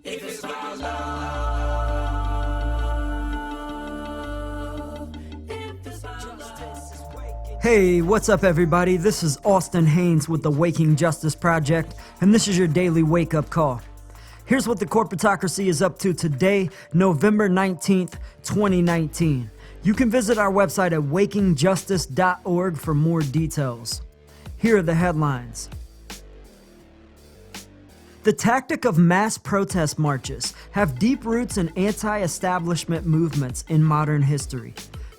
If it's about love, if it's about justice, Hey, what's up everybody? This is Austin Haynes with the Waking Justice Project, and this is your daily wake-up call. Here's what the Corporatocracy is up to today, November 19th, 2019. You can visit our website at wakingjustice.org for more details. Here are the headlines. The tactic of mass protest marches have deep roots in anti-establishment movements in modern history.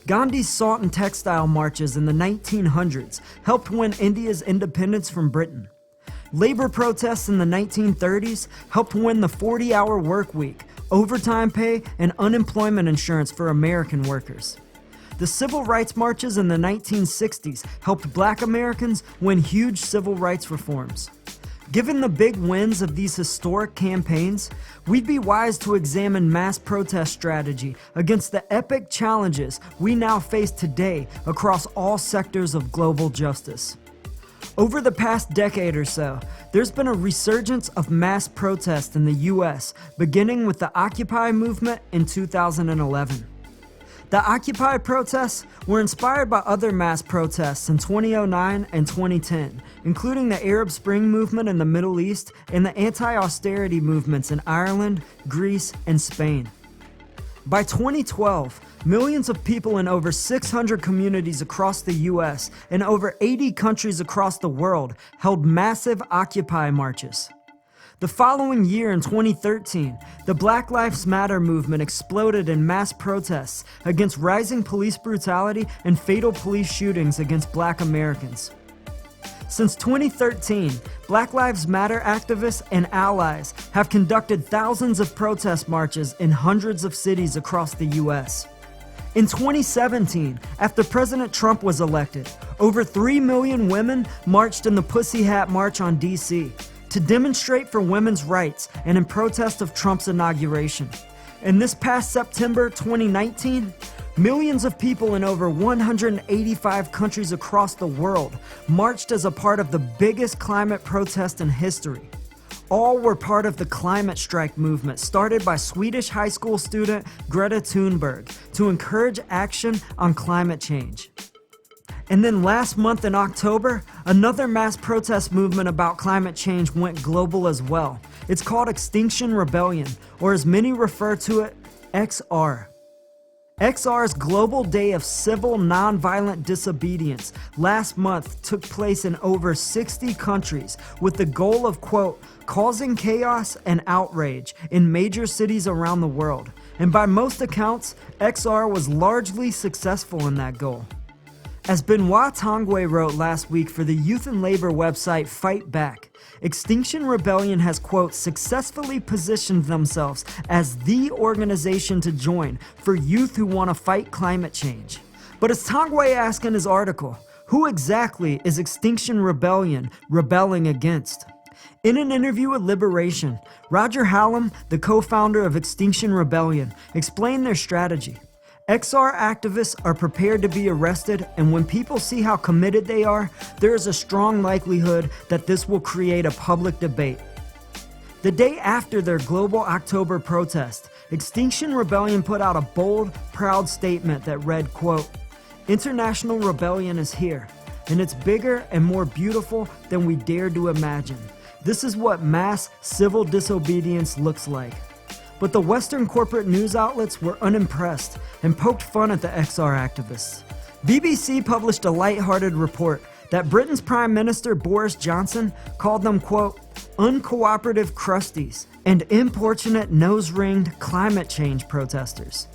Gandhi's salt and textile marches in the 1900s helped win India's independence from Britain. Labor protests in the 1930s helped win the 40-hour workweek, overtime pay, and unemployment insurance for American workers. The civil rights marches in the 1960s helped Black Americans win huge civil rights reforms. Given the big wins of these historic campaigns, we'd be wise to examine mass protest strategy against the epic challenges we now face today across all sectors of global justice. Over the past decade or so, there's been a resurgence of mass protest in the US, beginning with the Occupy movement in 2011. The Occupy protests were inspired by other mass protests in 2009 and 2010, including the Arab Spring movement in the Middle East and the anti-austerity movements in Ireland, Greece, and Spain. By 2012, millions of people in over 600 communities across the US and over 80 countries across the world held massive Occupy marches. The following year in 2013, the Black Lives Matter movement exploded in mass protests against rising police brutality and fatal police shootings against Black Americans. Since 2013, Black Lives Matter activists and allies have conducted thousands of protest marches in hundreds of cities across the US. In 2017, after President Trump was elected, over 3 million women marched in the Pussyhat March on DC to demonstrate for women's rights and in protest of Trump's inauguration. And this past September 2019, millions of people in over 185 countries across the world marched as a part of the biggest climate protest in history. All were part of the climate strike movement started by Swedish high school student Greta Thunberg to encourage action on climate change. And then last month in October, another mass protest movement about climate change went global as well. It's called Extinction Rebellion, or as many refer to it, XR. XR's Global Day of Civil Nonviolent Disobedience last month took place in over 60 countries with the goal of, quote, causing chaos and outrage in major cities around the world. And by most accounts, XR was largely successful in that goal. As Benoit Tongwe wrote last week for the youth and labor website Fight Back, Extinction Rebellion has, quote, successfully positioned themselves as the organization to join for youth who want to fight climate change. But as Tongwe asked in his article, who exactly is Extinction Rebellion rebelling against? In an interview with Liberation, Roger Hallam, the co-founder of Extinction Rebellion, explained their strategy. XR activists are prepared to be arrested, and when people see how committed they are, there is a strong likelihood that this will create a public debate. The day after their global October protest, Extinction Rebellion put out a bold, proud statement that read, quote, "International rebellion is here, and it's bigger and more beautiful than we dared to imagine. This is what mass civil disobedience looks like." But the Western corporate news outlets were unimpressed and poked fun at the XR activists. BBC published a lighthearted report that Britain's Prime Minister Boris Johnson called them, quote, uncooperative crusties and importunate nose-ringed climate change protesters.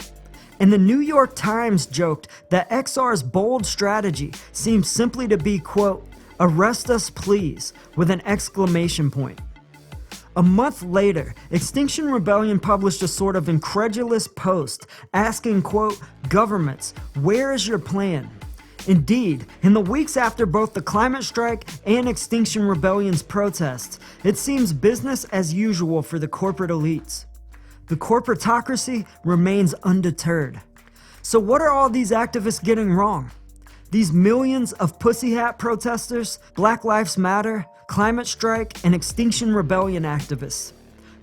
And the New York Times joked that XR's bold strategy seems simply to be, quote, arrest us please, with an exclamation point. A month later, Extinction Rebellion published a sort of incredulous post asking, quote, governments, where is your plan? Indeed, in the weeks after both the climate strike and Extinction Rebellion's protests, it seems business as usual for the corporate elites. The corporatocracy remains undeterred. So what are all these activists getting wrong? These millions of Pussyhat protesters, Black Lives Matter, climate strike, and Extinction Rebellion activists.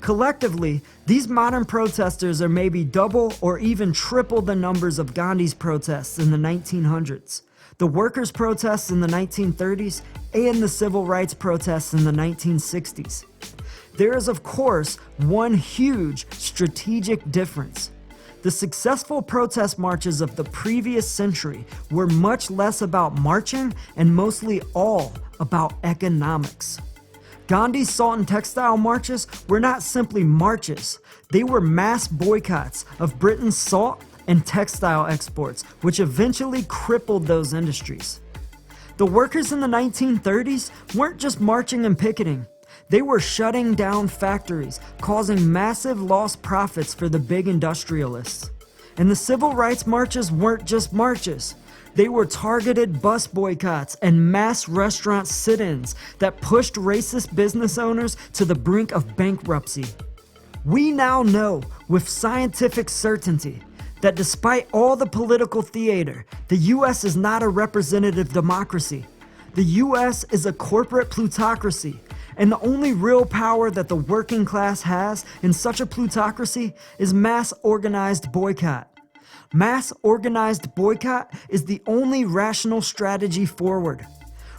Collectively, these modern protesters are maybe double or even triple the numbers of Gandhi's protests in the 1900s, the workers' protests in the 1930s, and the civil rights protests in the 1960s. There is, of course, one huge strategic difference. The successful protest marches of the previous century were much less about marching and mostly all about economics. Gandhi's salt and textile marches were not simply marches, they were mass boycotts of Britain's salt and textile exports, which eventually crippled those industries. The workers in the 1930s weren't just marching and picketing. They were shutting down factories, causing massive lost profits for the big industrialists. And the civil rights marches weren't just marches. They were targeted bus boycotts and mass restaurant sit-ins that pushed racist business owners to the brink of bankruptcy. We now know with scientific certainty that despite all the political theater, the US is not a representative democracy. The US is a corporate plutocracy, and the only real power that the working class has in such a plutocracy is mass organized boycott. Mass organized boycott is the only rational strategy forward.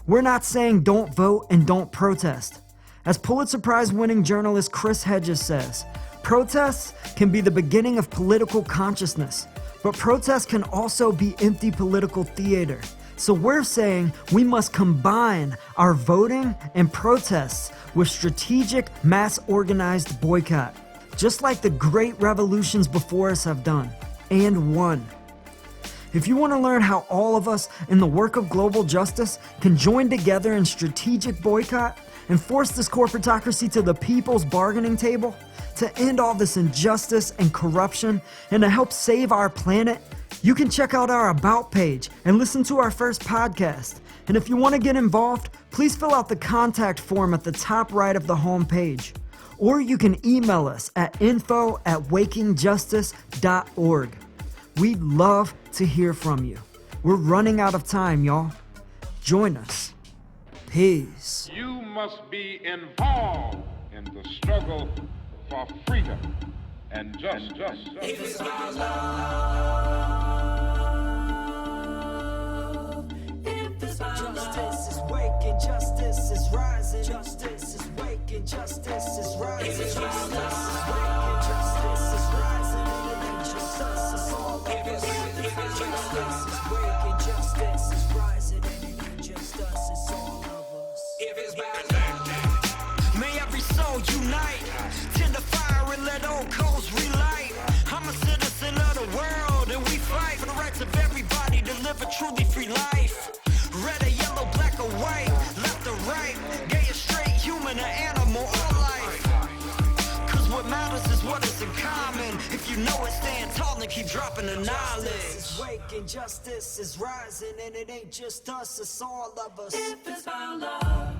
We're not saying don't vote and don't protest. As Pulitzer Prize winning journalist Chris Hedges says, protests can be the beginning of political consciousness, but protests can also be empty political theater. So we're saying we must combine our voting and protests with strategic mass organized boycott, just like the great revolutions before us have done. And won. If you want to learn how all of us in the work of global justice can join together in strategic boycott and force this corporatocracy to the people's bargaining table, to end all this injustice and corruption, and to help save our planet, you can check out our About page and listen to our first podcast. And if you want to get involved, please fill out the contact form at the top right of the home page. Or you can email us at info@wakingjustice.org. We'd love to hear from you. We're running out of time, y'all. Join us. Peace. You must be involved in the struggle for freedom and justice. If it's about love, if it's about Justice is waking, justice is rising. Justice is waking, justice is rising. If it's about Justice is waking, justice is rising. And it ain't just us, it's all of us. Justice is waking, justice is rising. And it ain't just us, it's all of us. if it's about May every soul unite, tend the fire and let old coals relight. I'm a citizen of the world and we fight for the rights of everybody to live a truly free life. Red or yellow, black or white, left or right, gay or straight, human or animal, all life. Cause what matters is what is in common. If you know it, stand tall and keep dropping the knowledge. Justice is waking, justice is rising. And it ain't just us, it's all of us. if it's about love.